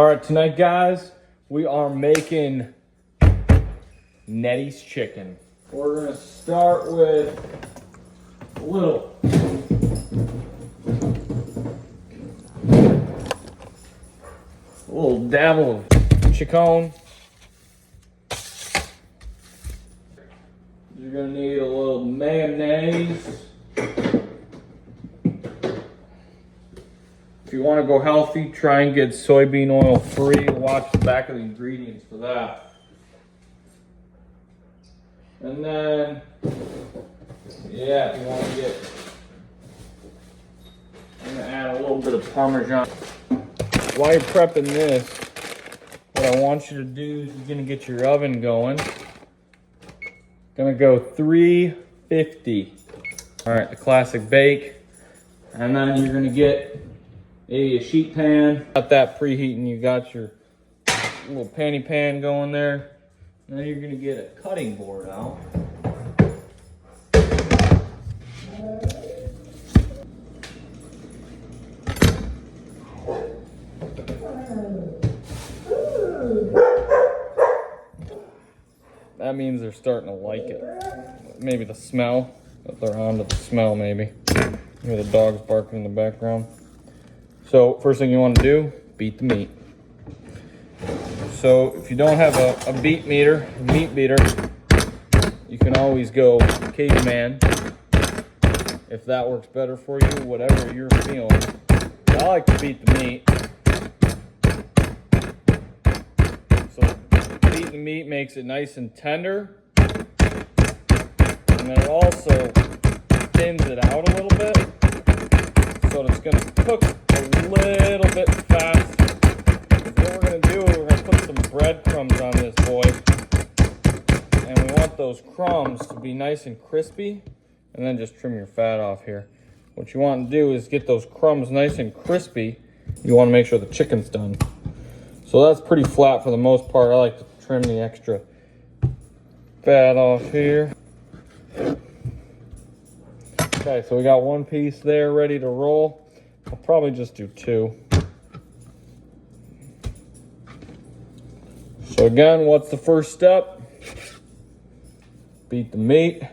All right, tonight, guys, we are making Nettie's chicken. We're gonna start with a little dabble of chicken. You're gonna need a little mayonnaise. If you want to go healthy, try and get soybean oil free. Watch the back of the ingredients for that. And then, yeah, if you want to get, I'm going to add a little bit of Parmesan. While you're prepping this, what I want you to do is you're going to get your oven going. Going to go 350. All right, the classic bake. And then you're going to get a sheet pan. Got that preheating. You got your little panny pan going there. And then you're going to get a cutting board out. That means they're starting to like it. Maybe the smell, but they're onto the smell maybe. You hear the dogs barking in the background. So first thing you want to do, beat the meat. So if you don't have a meat beater, you can always go caveman. If that works better for you, whatever you're feeling. I like to beat the meat. So beating the meat makes it nice and tender. And then it also thins it out a little bit. So it's going to cook a little bit fast. What we're going to do, we're going to put some breadcrumbs on this boy. And we want those crumbs to be nice and crispy. And then just trim your fat off here. What you want to do is get those crumbs nice and crispy. You want to make sure the chicken's done. So that's pretty flat for the most part. I like to trim the extra fat off here. Okay, so we got one piece there ready to roll. I'll probably just do two. So again, what's the first step? Beat the meat.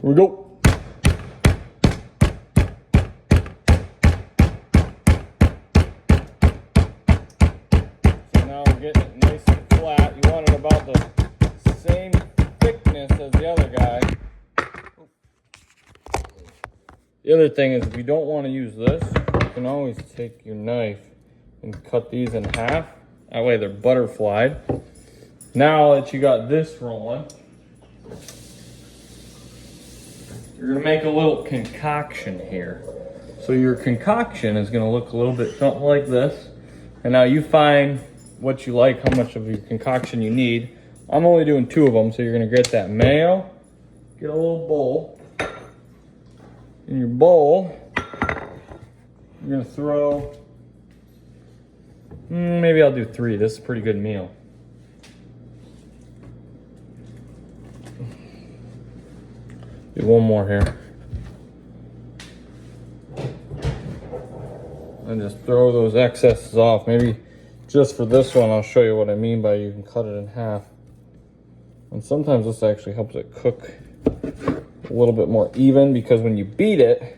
Here we go. So now we're getting it nice and flat. You want it about the same thickness as the other guy. The other thing is if you don't want to use this, you can always take your knife and cut these in half. That way they're butterflied. Now that you got this rolling, you're going to make a little concoction here. So your concoction is going to look a little bit something like this. And now you find what you like, how much of your concoction you need. I'm only doing 2 of them, so you're going to get that mayo. Get a little bowl. In your bowl, you're going to throw, maybe I'll do 3. This is a pretty good meal. Do one more here. And just throw those excesses off. Maybe just for this one, I'll show you what I mean by you can cut it in half. And sometimes this actually helps it cook a little bit more even, because when you beat it,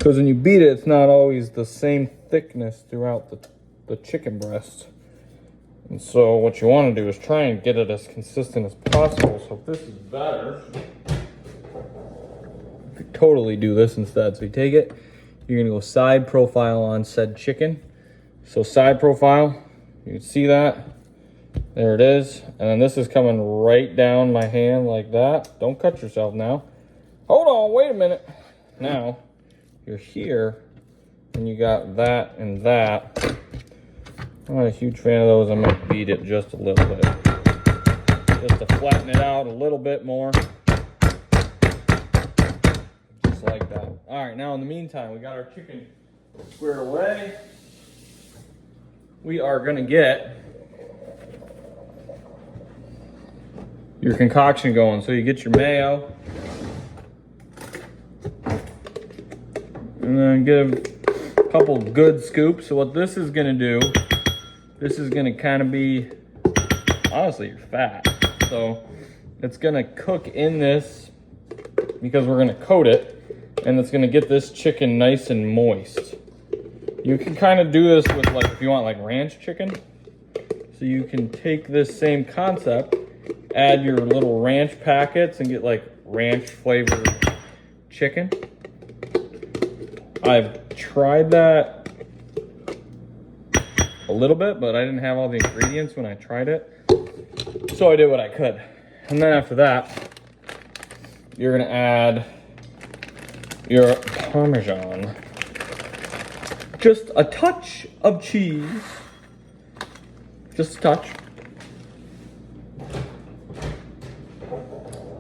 it's not always the same thickness throughout the chicken breast. And so what you want to do is try and get it as consistent as possible. So if this is better, you could totally do this instead. So you take it, you're going to go side profile on said chicken. So side profile, you can see that. There it is. And then this is coming right down my hand like that. Don't cut yourself now. Hold on, wait a minute. Now, you're here, and you got that and that. I'm not a huge fan of those. I'm going to beat it just a little bit. Just to flatten it out a little bit more. All right, now in the meantime, we got our chicken squared away. We are gonna get your concoction going. So you get your mayo, and then give a couple good scoops. So what this is gonna do, this is gonna kind of be, honestly, your fat. So it's gonna cook in this because we're gonna coat it, and it's gonna get this chicken nice and moist. You can kind of do this with, like, if you want like ranch chicken. So you can take this same concept, add your little ranch packets, and get like ranch flavored chicken. I've tried that a little bit, but I didn't have all the ingredients when I tried it. So I did what I could. And then after that, you're gonna add your Parmesan. Just a touch of cheese. Just a touch.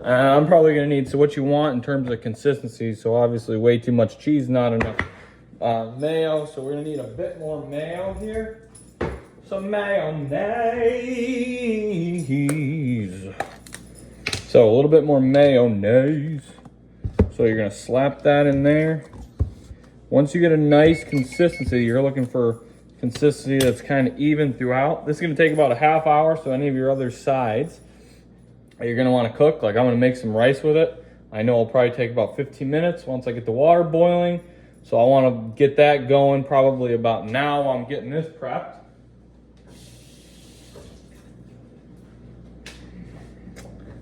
I'm probably gonna need, so what you want in terms of consistency, so obviously way too much cheese, not enough mayo, so we're gonna need a bit more mayo here. Some mayonnaise. So a little bit more mayonnaise. So you're gonna slap that in there. Once you get a nice consistency, you're looking for consistency that's kind of even throughout. This is gonna take about a half hour, so any of your other sides you're gonna wanna cook, like I'm gonna make some rice with it. I know it'll probably take about 15 minutes once I get the water boiling. So I wanna get that going probably about now while I'm getting this prepped.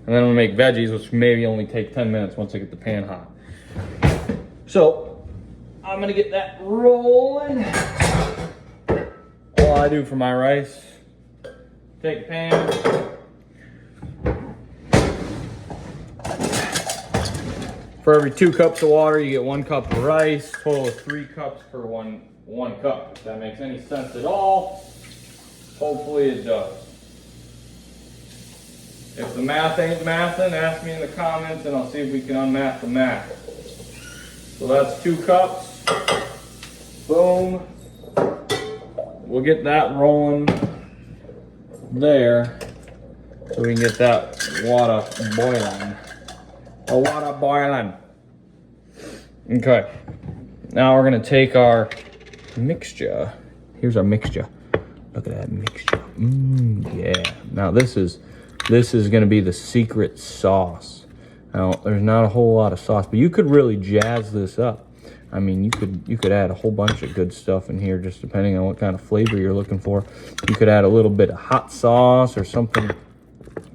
And then I'm gonna make veggies, which maybe only take 10 minutes once I get the pan hot. So I'm gonna get that rolling. All I do for my rice, take a pan, for every 2 cups of water, you get 1 cup of rice. Total of 3 cups per one cup. If that makes any sense at all, hopefully it does. If the math ain't mathin', ask me in the comments and I'll see if we can unmath the math. So that's 2 cups. Boom. We'll get that rolling there so we can get that water boiling. The water boiling. Okay. Now we're gonna take our mixture. Here's our mixture. Look at that mixture. Yeah. Now this is gonna be the secret sauce. Now there's not a whole lot of sauce, but you could really jazz this up. I mean, you could add a whole bunch of good stuff in here, just depending on what kind of flavor you're looking for. You could add a little bit of hot sauce or something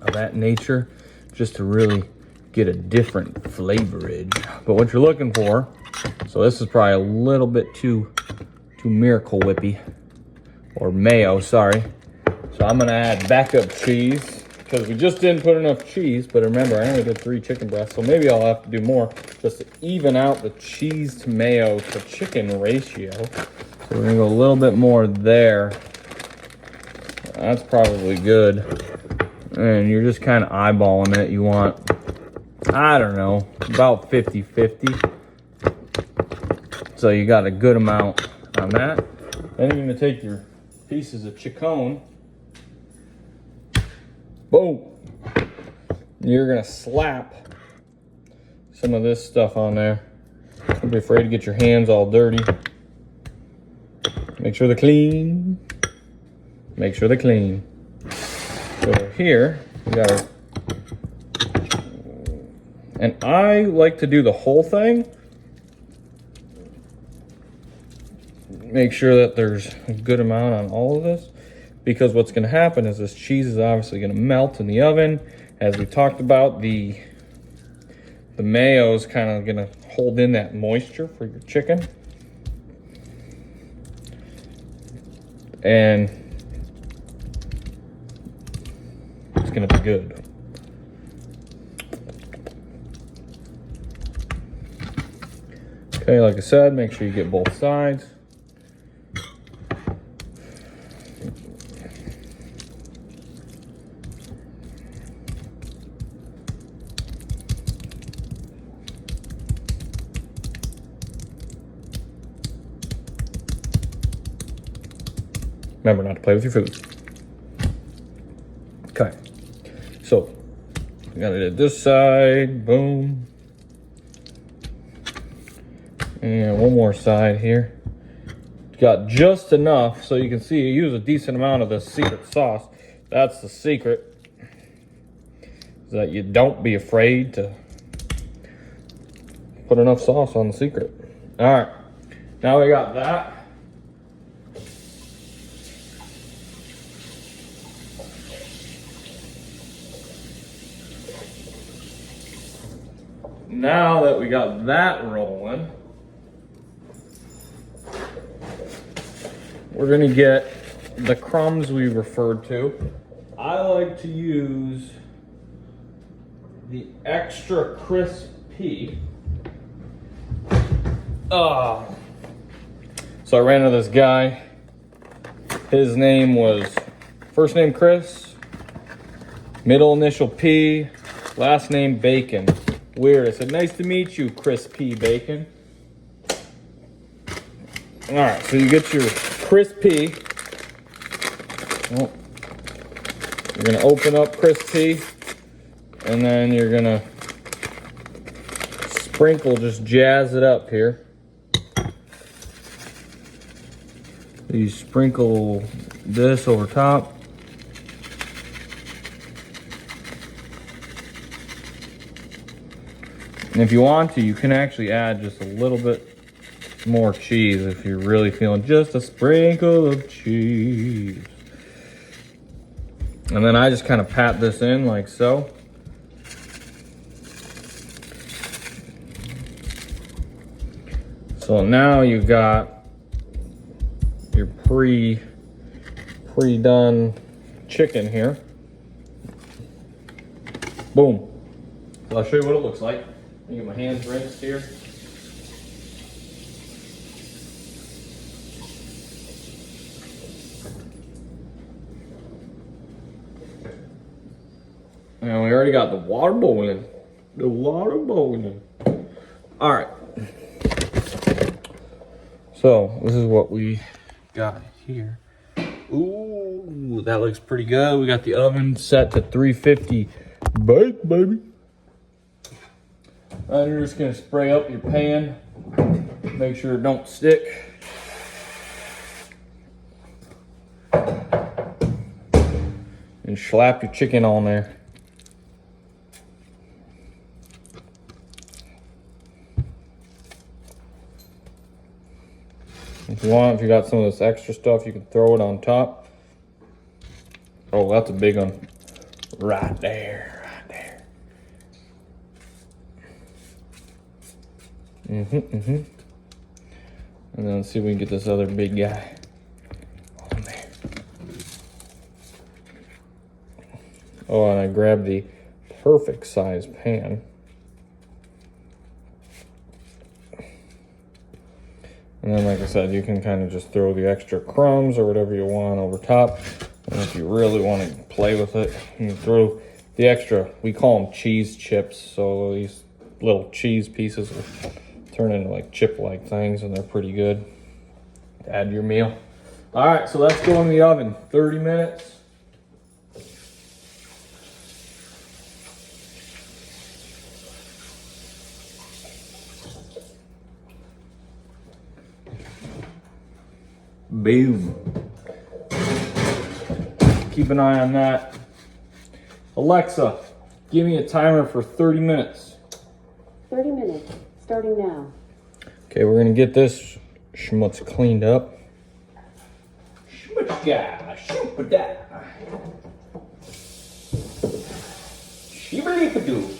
of that nature, just to really get a different flavorage. But what you're looking for, so this is probably a little bit too Miracle Whippy, or mayo, sorry. So I'm gonna add backup cheese, because we just didn't put enough cheese, but remember, I only did 3 chicken breasts, so maybe I'll have to do more just to even out the cheese to mayo to chicken ratio. So we're gonna go a little bit more there. That's probably good. And you're just kind of eyeballing it. You want, I don't know, about 50-50. So you got a good amount on that. Then you're gonna take your pieces of chicken. Boom. You're gonna slap some of this stuff on there. Don't be afraid to get your hands all dirty. Make sure they're clean. Make sure they're clean. So here, we got our, and I like to do the whole thing. Make sure that there's a good amount on all of this, because what's going to happen is this cheese is obviously going to melt in the oven. As we talked about, the mayo is kind of going to hold in that moisture for your chicken. And it's going to be good. Okay, like I said, make sure you get both sides. Remember not to play with your food. Okay. So, we got it at this side. Boom. And one more side here. Got just enough so you can see you use a decent amount of the secret sauce. That's the secret. Is that you don't be afraid to put enough sauce on the secret. All right. Now we got that. Now that we got that rolling, we're gonna get the crumbs we referred to. I like to use the extra crispy. So I ran into this guy. His name was first name Chris, middle initial P, last name Bacon. Weird. I said, nice to meet you, Chris P. Bacon. All right, so you get your Chris P. Oh, you're gonna open up Chris P, and then you're gonna sprinkle, just jazz it up here. You sprinkle this over top. And if you want to, you can actually add just a little bit more cheese if you're really feeling just a sprinkle of cheese. And then I just kind of pat this in like so. So now you've got your pre-done chicken here. Boom. So I'll show you what it looks like. Let me get my hands rinsed here. And we already got the water boiling. The water boiling. All right. So this is what we got here. Ooh, that looks pretty good. We got the oven set to 350 bake, baby. Right, you're just gonna spray up your pan. Make sure it don't stick. And slap your chicken on there. If you want, if you got some of this extra stuff, you can throw it on top. Oh, that's a big one. Right there. And then let's see if we can get this other big guy on there. Oh, and I grabbed the perfect size pan. And then, like I said, you can kind of just throw the extra crumbs or whatever you want over top. And if you really want to play with it, you can throw the extra, we call them cheese chips. So these little cheese pieces will turn into like chip-like things, and they're pretty good to add to your meal. All right, so let's go in the oven. 30 minutes. Boom. Keep an eye on that. Alexa, give me a timer for 30 minutes. 30 minutes, starting now. Okay, we're gonna get this schmutz cleaned up. Schmutz-ga, schmutz-da. Shibbly-ba-doo.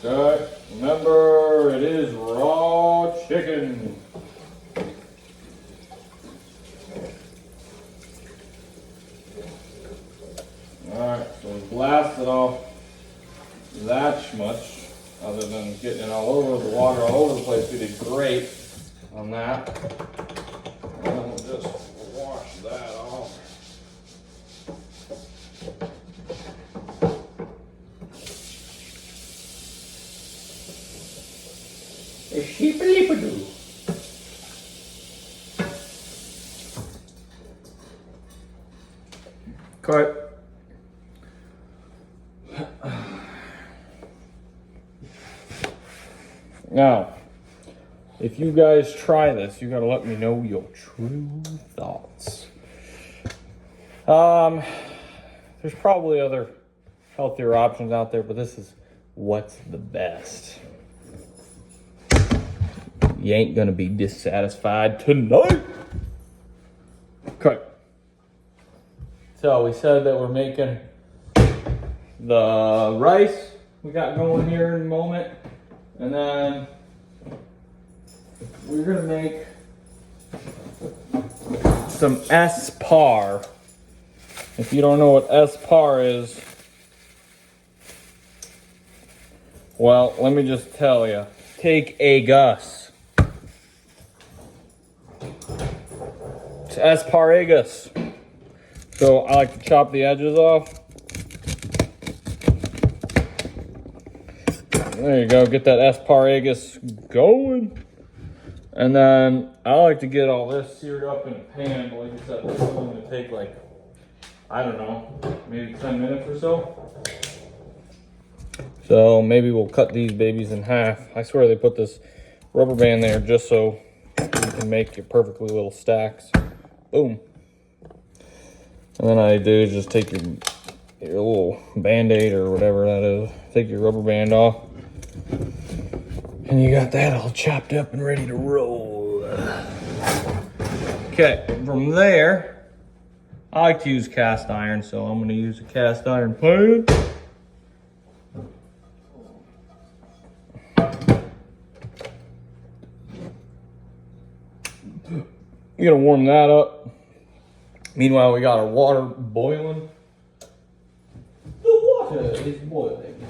Okay, remember, it is raw chicken. Alright, so we blasted off that schmutz. Other than getting it all over the water, all over the place, we did great on that. And then we'll just wash that off. A sheep-a-leap-a-doo. Cut. Now, if you guys try this, you gotta let me know your true thoughts. There's probably other healthier options out there, but this is what's the best. You ain't gonna be dissatisfied tonight. Okay. So we said that we're making the rice we got going here in a moment. And then we're gonna make some S-par. If you don't know what S-par is, well, let me just tell you. Take a Gus. It's asparagus. So I like to chop the edges off. There you go, get that asparagus going. And then I like to get all this seared up in a pan, but like I said, this is going to take like, I don't know, maybe 10 minutes or so. So maybe we'll cut these babies in half. I swear they put this rubber band there just so you can make your perfectly little stacks. Boom. And then I do is just take your little Band-Aid or whatever that is. Take your rubber band off. And you got that all chopped up and ready to roll. Okay, from there, I like to use cast iron, so I'm gonna use a cast iron pan. You're gonna warm that up. Meanwhile, we got our water boiling. The water is boiling.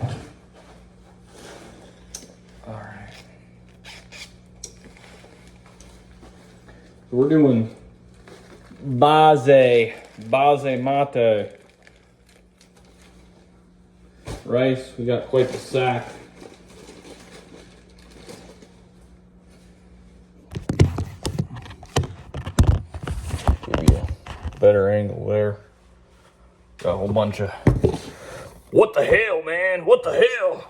All right. So we're doing base mate rice. We got quite the sack. Give you a better angle there. Got a whole bunch of, what the hell, man? What the hell?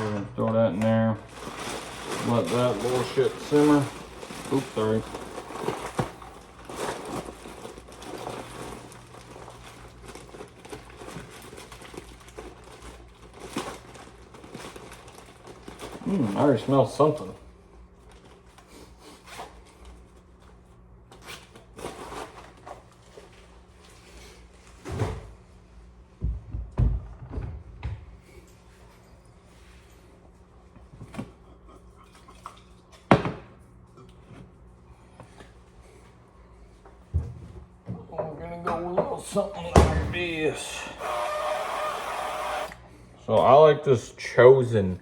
We're gonna throw that in there. Let that bullshit simmer. Oops, sorry. I already smell something. Something like this. So I like this Chosen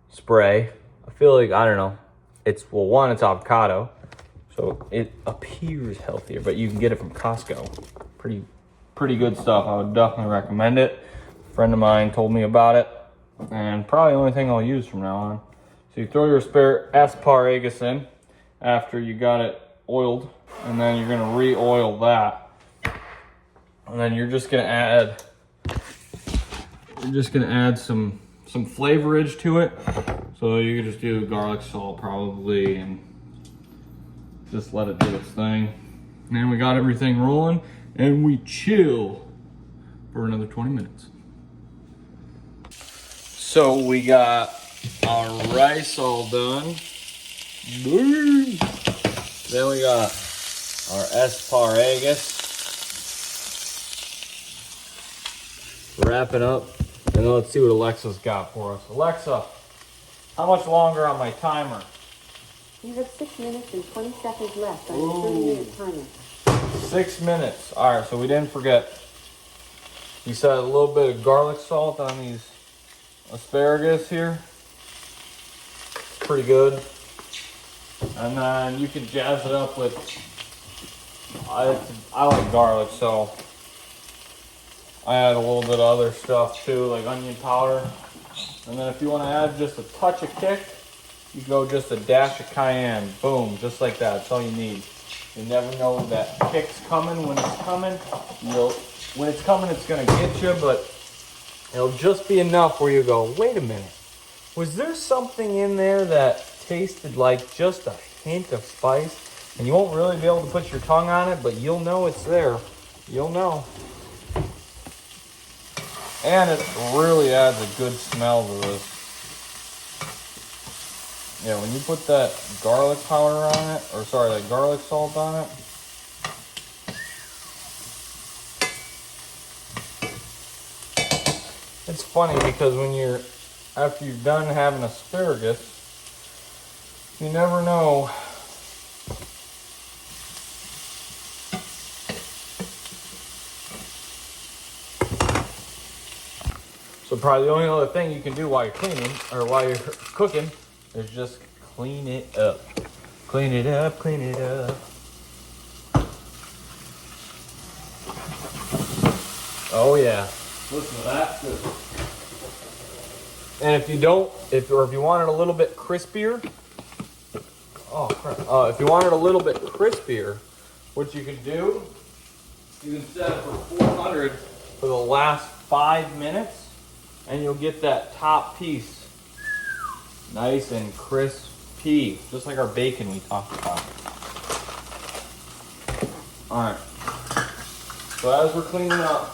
spray. I feel like, I don't know, it's, well, one, it's avocado, so it appears healthier, but you can get it from Costco. Pretty good stuff. I would definitely recommend it. A friend of mine told me about it, and probably the only thing I'll use from now on. So you throw your spare asparagus in after you got it oiled, and then you're gonna re-oil that. And then you're just gonna add some flavorage to it. So you can just do garlic salt probably and just let it do its thing. And then we got everything rolling and we chill for another 20 minutes. So we got our rice all done. Boom. Then we got our asparagus. Wrapping up, and let's see what Alexa's got for us. Alexa, how much longer on my timer? You have 6 minutes and 20 seconds left on your 30-minute timer. 6 minutes. All right, so we didn't forget. You said a little bit of garlic salt on these asparagus here. Pretty good. And then you can jazz it up with, I like garlic, so I add a little bit of other stuff too, like onion powder. And then if you want to add just a touch of kick, you go just a dash of cayenne. Boom, just like that. That's all you need. You never know that kick's coming when it's coming. When it's coming, it's going to get you, but it'll just be enough where you go, wait a minute. Was there something in there that tasted like just a hint of spice? And you won't really be able to put your tongue on it, but you'll know it's there. You'll know. And it really adds a good smell to this. Yeah, when you put that garlic powder on it, or sorry, that garlic salt on it, it's funny because after you're done having asparagus, you never know so probably the only other thing you can do while you're cleaning, or while you're cooking, is just clean it up. Clean it up, clean it up. Oh yeah. Listen to that. And if you want it a little bit crispier, oh crap. If you want it a little bit crispier, what you can do, you can set it for 400 for the last 5 minutes, and you'll get that top piece nice and crispy, just like our bacon we talked about. Alright, so as we're cleaning up,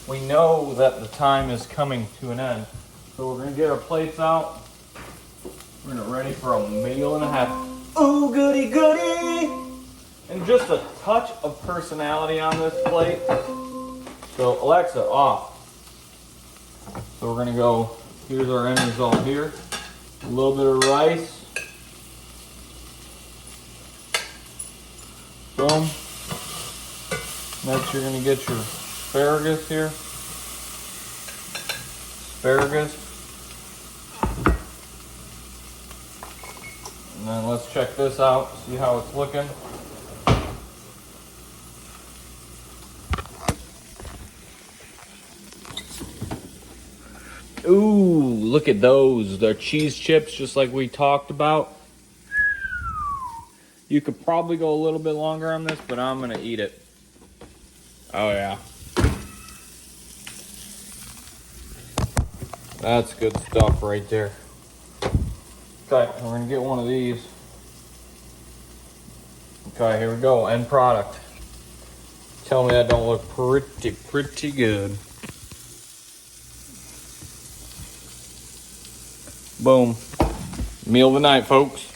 we know that the time is coming to an end. So we're going to get our plates out. We're going to ready for a meal and a half. Ooh, goody, goody! And just a touch of personality on this plate. So Alexa, off. So we're going to go, here's our end result here. A little bit of rice. Boom. Next you're going to get your asparagus here. Asparagus. And then let's check this out, see how it's looking. Ooh, look at those. They're cheese chips, just like we talked about. You could probably go a little bit longer on this, but I'm gonna eat it. Oh yeah. That's good stuff right there. Okay, we're gonna get one of these. Okay, here we go, end product. Tell me that don't look pretty good. Boom. Meal of the night, folks.